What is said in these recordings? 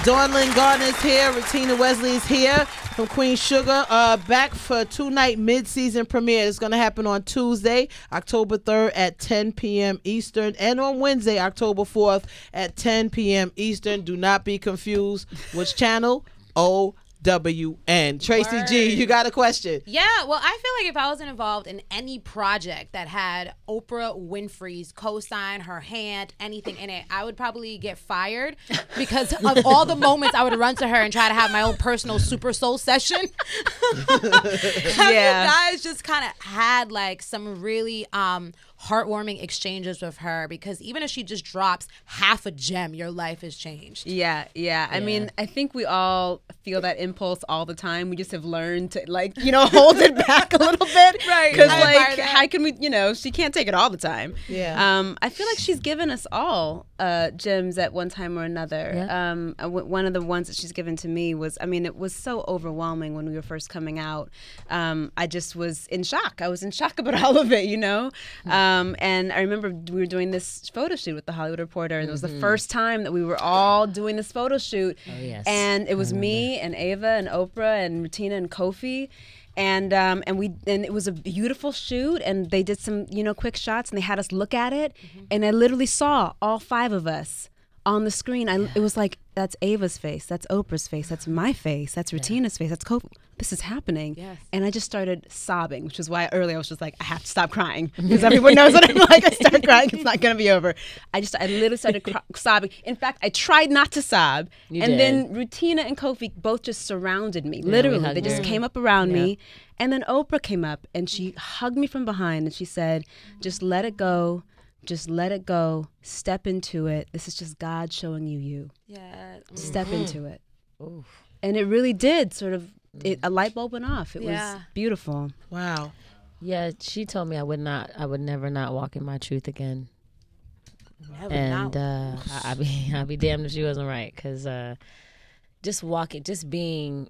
Dawn Lynn Gardner's here. Retina Wesley's here from Queen Sugar. Back for a 2-night mid-season premiere. It's going to happen on Tuesday, October 3rd at 10 p.m. Eastern, and on Wednesday, October 4th at 10 p.m. Eastern. Do not be confused. Which channel? OWN. Tracy G, you got a question? Yeah, well, I feel like if I wasn't involved in any project that had Oprah Winfrey's cosign, her hand, anything in it, I would probably get fired because of all the moments I would run to her and try to have my own personal Super Soul session. Have you guys just kind of had like some really heartwarming exchanges with her? Because even if she just drops half a gem, your life has changed. Yeah. I mean, I think we all feel that impulse all the time. We just have learned to, like, you know, hold it back a little bit. Right. Because, like, how can we, you know, she can't take it all the time. Yeah. I feel like she's given us all gems at one time or another. Yeah. One of the ones that she's given to me was, I mean, it was so overwhelming when we were first coming out. I just was in shock. I was in shock about all of it, you know? And I remember we were doing this photo shoot with The Hollywood Reporter, and it was the first time that we were all doing this photo shoot. Oh, yes. And it was me and Ava and Oprah and Retina and Kofi. And it was a beautiful shoot, and they did some, you know, quick shots, and they had us look at it, and I literally saw all 5 of us on the screen. It was like, that's Ava's face, that's Oprah's face, that's my face, that's Retina's face, that's Kofi. This is happening. Yes. And I just started sobbing, which is why earlier I was just like, I have to stop crying because everyone knows that I'm like, I start crying, it's not going to be over. I literally started sobbing. In fact, I tried not to sob. Then Retina and Kofi both just surrounded me. Literally, they just came up around me. And then Oprah came up and she hugged me from behind and she said, just let it go. Just let it go. Step into it. This is just God showing you you. Yeah. Step into it. Oof. And it really did sort of, a light bulb went off. It was beautiful. Wow. Yeah, she told me I would never not walk in my truth again. And I'd be damned if she wasn't right, because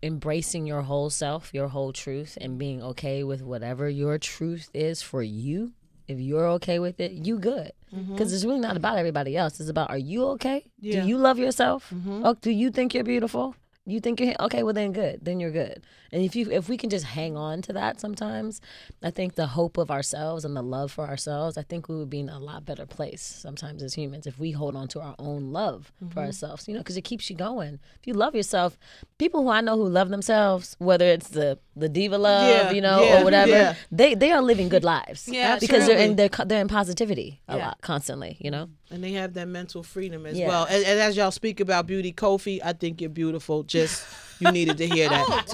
embracing your whole self, your whole truth, and being okay with whatever your truth is for you. If you're okay with it, you good. Because it's really not about everybody else. It's about, are you okay? Yeah. Do you love yourself? Oh, do you think you're beautiful? You think you're okay? Well, then good. Then you're good. And if we can just hang on to that sometimes, I think the hope of ourselves and the love for ourselves, I think we would be in a lot better place sometimes as humans if we hold on to our own love for ourselves, you know, because it keeps you going. If you love yourself, people who I know who love themselves, whether it's the diva love, you know, or whatever, they are living good lives. Yeah, because they're in positivity a lot, constantly, you know. And they have that mental freedom as well. And as y'all speak about beauty, Kofi, I think you're beautiful. Just you needed to hear that.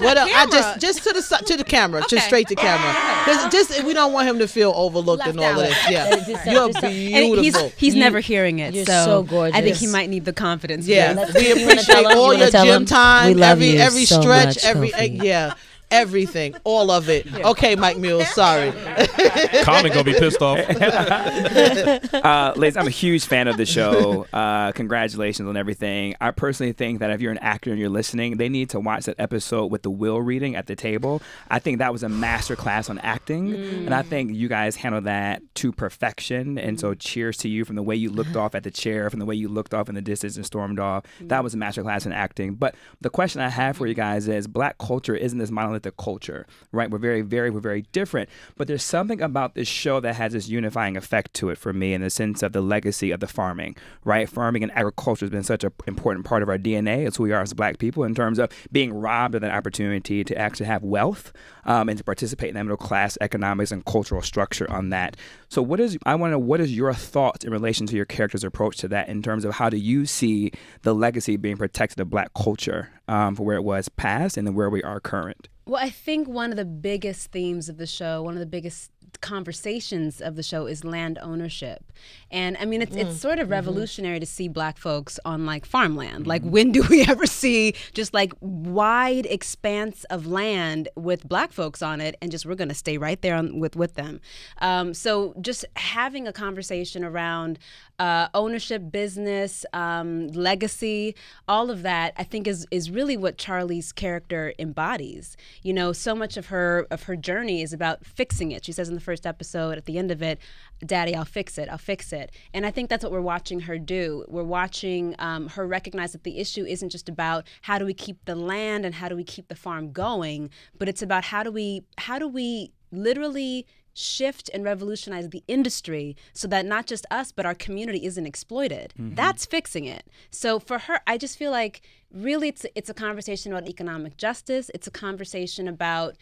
Just to the camera, just straight to camera. Just we don't want him to feel overlooked and all of this. Yeah, you're beautiful. And he's never hearing it. You're so gorgeous. I think he might need the confidence. Yeah, we appreciate all your gym time, every so stretch, much, everything, all of it. Okay, Mike Mills, sorry. Carmen gonna be pissed off. Ladies, I'm a huge fan of the show. Congratulations on everything. I personally think that if you're an actor and you're listening, they need to watch that episode with the will reading at the table. I think that was a master class on acting, and I think you guys handled that to perfection. And so cheers to you, from the way you looked off at the chair, from the way you looked off in the distance and stormed off. That was a master class in acting. But the question I have for you guys is, Black culture isn't this monolithic culture, right? We're very different, but there's something about this show that has this unifying effect to it for me, in the sense of the legacy of the farming, right? Farming and agriculture has been such an important part of our DNA. It's who we are as Black people, in terms of being robbed of that opportunity to actually have wealth and to participate in that middle class economics and cultural structure on that. So what is your thoughts in relation to your character's approach to that, in terms of how do you see the legacy being protected of Black culture for where it was past and then where we are current? Well, I think one of the biggest themes of the show, one of the biggest conversations of the show, is land ownership. And I mean, it's sort of revolutionary to see Black folks on like farmland. Like, when do we ever see just like wide expanse of land with Black folks on it, and just we're going to stay right there with them. So just having a conversation around ownership, business, legacy, all of that, I think is really what Charlie's character embodies. You know, so much of her journey is about fixing it. She says in the first episode, at the end of it, Daddy, I'll fix it. And I think that's what we're watching her do. We're watching her recognize that the issue isn't just about how do we keep the land and how do we keep the farm going, but it's about how do we literally shift and revolutionize the industry so that not just us but our community isn't exploited. That's fixing it. So for her, I just feel like really it's a conversation about economic justice. It's a conversation about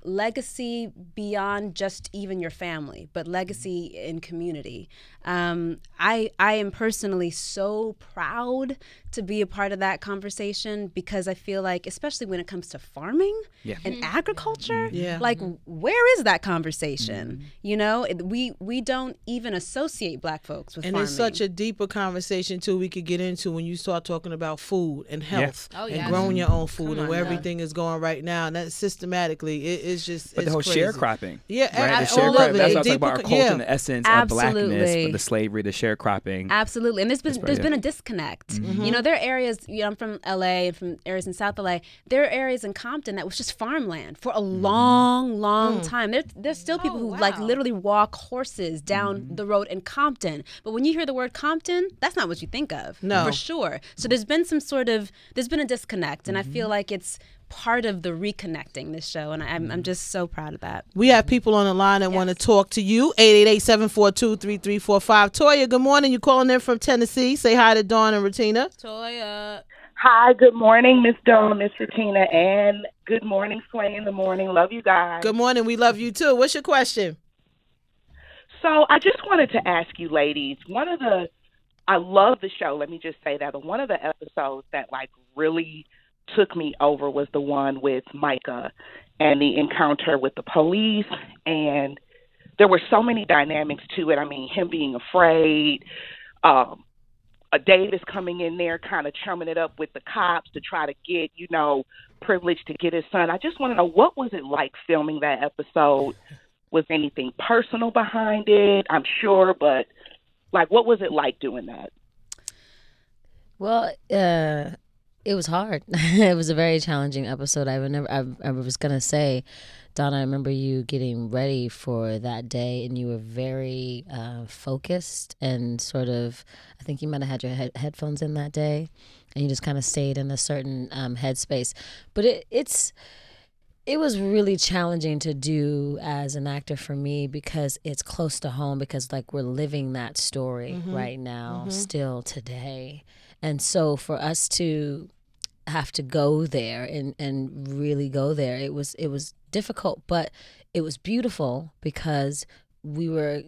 legacy beyond just even your family, but legacy in community. I am personally so proud to be a part of that conversation because I feel like, especially when it comes to farming and agriculture, like where is that conversation? You know, we don't even associate Black folks with farming. And it's such a deeper conversation too we could get into when you start talking about food and health and growing your own food and where everything is going right now. And that systematically, it's just but the whole crazy. sharecropping. Yeah, right? all of it. That's what I'm talking about, our culture and the essence of Absolutely. Blackness, but the slavery, the sharecropping. Absolutely. And there's been a disconnect. You know, there are areas, I'm from LA and from areas in South LA, there are areas in Compton that was just farmland for a long time. There's still people who like literally walk horses down the road in Compton. But when you hear the word Compton, that's not what you think of. No. For sure. So there's been a disconnect, and I feel like it's part of the reconnecting this show, and I'm just so proud of that. We have people on the line that want to talk to you. 888-742-3345. Toya, good morning. You calling in from Tennessee. Say hi to Dawn and Regina. Toya. Hi, good morning, Miss Dawn, Miss Regina, and good morning, Sway in the morning. Love you guys. Good morning. We love you too. What's your question? So I just wanted to ask you ladies, I love the show, let me just say that, but one of the episodes that really took me over was the one with Micah and the encounter with the police, and there were so many dynamics to it. I mean, him being afraid, Davis coming in there kind of chumming it up with the cops to try to get, privilege to get his son. I just want to know, what was it like filming that episode? Was anything personal behind it? I'm sure, but what was it like doing that? Well, it was hard. It was a very challenging episode. I was gonna say, Donna, I remember you getting ready for that day, and you were very focused and sort of. I think you might have had your headphones in that day, and you just kind of stayed in a certain headspace. But it was really challenging to do as an actor for me because it's close to home, because we're living that story right now, still today. And so for us to have to go there and really go there, it was difficult, but it was beautiful because we were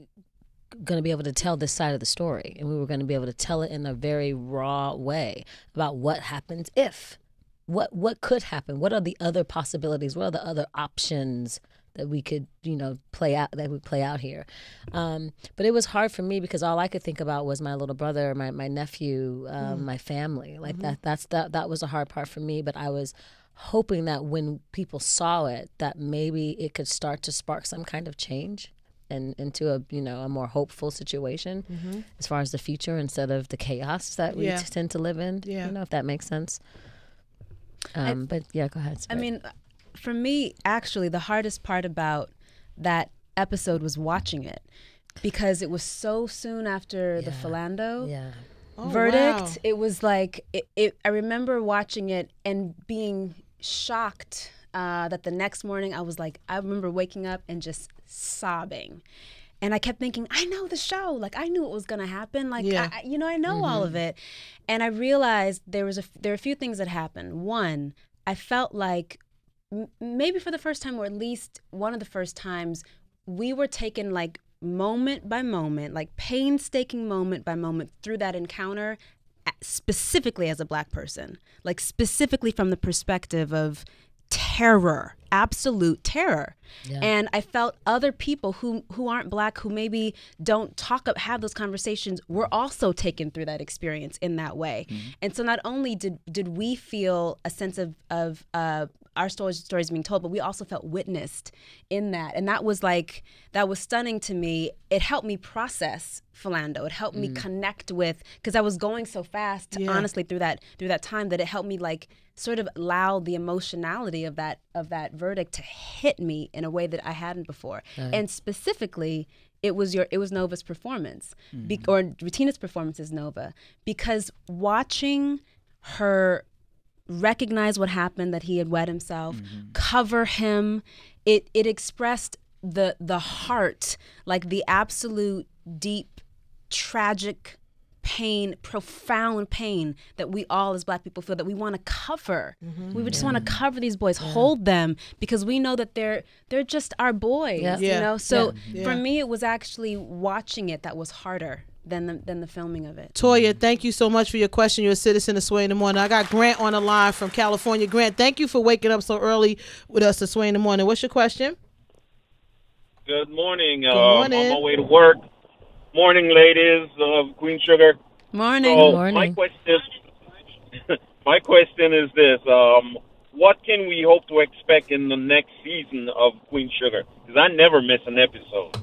going to be able to tell this side of the story, and we were going to be able to tell it in a very raw way about what happens if. What could happen? What are the other possibilities? What are the other options that we could, play out here? But it was hard for me because all I could think about was my little brother, my nephew, my family. That was a hard part for me. But I was hoping that when people saw it, that maybe it could start to spark some kind of change and into a more hopeful situation as far as the future, instead of the chaos that we tend to live in. If that makes sense. But yeah, go ahead. I mean, for me, actually, the hardest part about that episode was watching it, because it was so soon after the Philando verdict. Wow. It was like, I remember watching it and being shocked that the next morning I remember waking up and just sobbing. And I kept thinking, I know the show. I knew it was going to happen. I know all of it. And I realized there are a few things that happened. One, I felt like maybe for the first time, or at least one of the first times, we were taken moment by moment, painstaking moment by moment through that encounter, specifically as a Black person, specifically from the perspective of terror, absolute terror. Yeah. And I felt other people who aren't Black, who maybe don't have those conversations, were also taken through that experience in that way. And so not only did we feel a sense of our stories being told, but we also felt witnessed in that. And that was stunning to me. It helped me process Philando. It helped me connect with, because I was going so fast, honestly, through that time, that it helped me like sort of allow the emotionality of that verdict to hit me in a way that I hadn't before. And specifically, it was Nova's performance, or Retina's performance as Nova, because watching her recognize what happened, that he had wet himself, cover him, it expressed the heart, like the absolute deep, tragic pain, profound pain that we all as Black people feel, that we want to cover. We would just want to cover these boys, hold them, because we know that they're just our boys, you know? So for me, it was actually watching it that was harder than the filming of it. Toya, thank you so much for your question. You're a citizen of Sway in the Morning. I got Grant on the line from California. Grant, thank you for waking up so early with us to Sway in the Morning. What's your question? Good morning. Good morning. On my way to work. Morning, ladies of Queen Sugar. Morning. So Morning. my question is this: what can we hope to expect in the next season of Queen Sugar? Because I never miss an episode.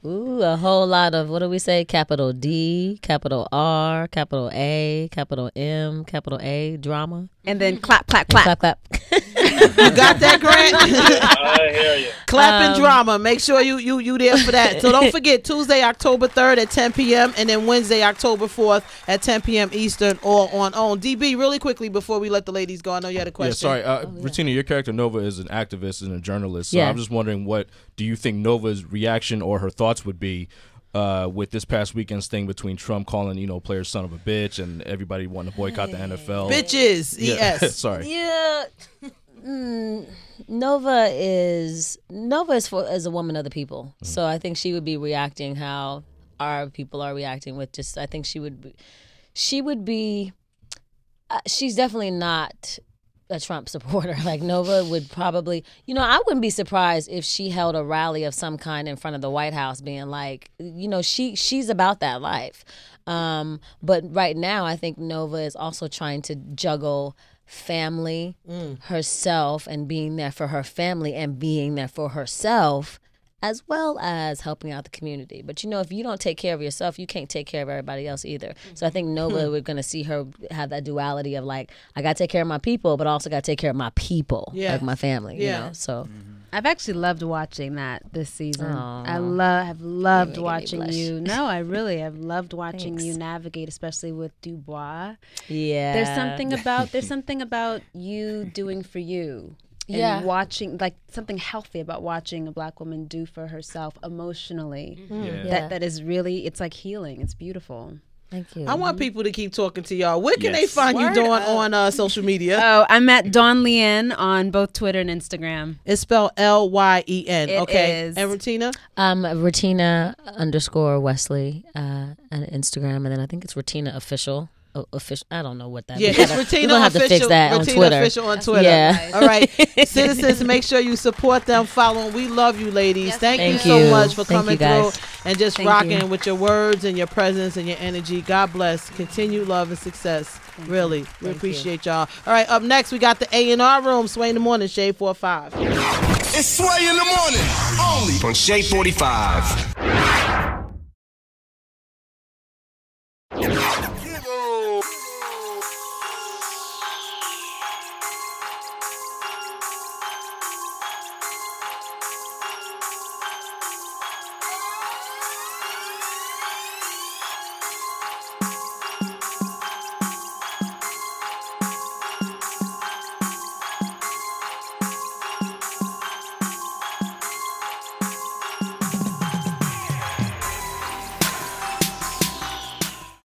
Ooh, a whole lot of, what do we say? Capital D, capital R, capital A, capital M, capital A, drama. And then clap, clap, clap. Clap, clap. You got that, Grant? I hear you. Clapping drama. Make sure you there for that. So don't forget, Tuesday, October 3rd at 10 p.m. and then Wednesday, October 4th at 10 p.m. Eastern, all on OWN. DB, really quickly before we let the ladies go, I know you had a question. Yeah, sorry. Retina, your character Nova is an activist and a journalist. So I'm just wondering, what do you think Nova's reaction or her thoughts would be with this past weekend's thing between Trump calling, players son of a bitch and everybody wanting to boycott the NFL? Bitches, ES. Sorry. Yeah. Nova is as a woman of the people. So I think she would be reacting how our people are reacting with just, I think she's definitely not a Trump supporter. Like Nova would probably, I wouldn't be surprised if she held a rally of some kind in front of the White House being like, she's about that life. But right now I think Nova is also trying to juggle family, herself, and being there for her family and being there for herself, as well as helping out the community. But if you don't take care of yourself, you can't take care of everybody else either. So I think Nova, we're going to see her have that duality of like, I got to take care of my people, but also got to take care of my people, like my family. So I've actually loved watching that this season. Aww. I have loved You're making me watching blush. you. No, I really have loved watching Thanks. you navigate, especially with Dubois. yeah, There's something about you doing for you. And watching, like, something healthy about watching a Black woman do for herself emotionally. That is really, it's like healing. It's beautiful. Thank you. I want people to keep talking to y'all. Where can they find you doing on social media? Oh, I'm at Dawn Lien on both Twitter and Instagram. It's spelled Lyen. It Okay. is. And Retina? Retina_Wesley on Instagram, and then I think it's Retina Official. I don't know what that Yeah, is. it's Retina We're gonna have Official. to fix that on Retina Twitter. Official on Twitter. Yeah. All right. Citizens, make sure you support them, follow them. We love you, ladies. Yes, Thank you thank so you. much for Thank coming you, guys. through and just Thank rocking you. with your words and your presence and your energy. God bless. Continued love and success. Really. We Thank appreciate y'all. All right, up next, we got the A&R Room, Sway in the Morning, Shade 45. It's Sway in the Morning, only on Shade 45.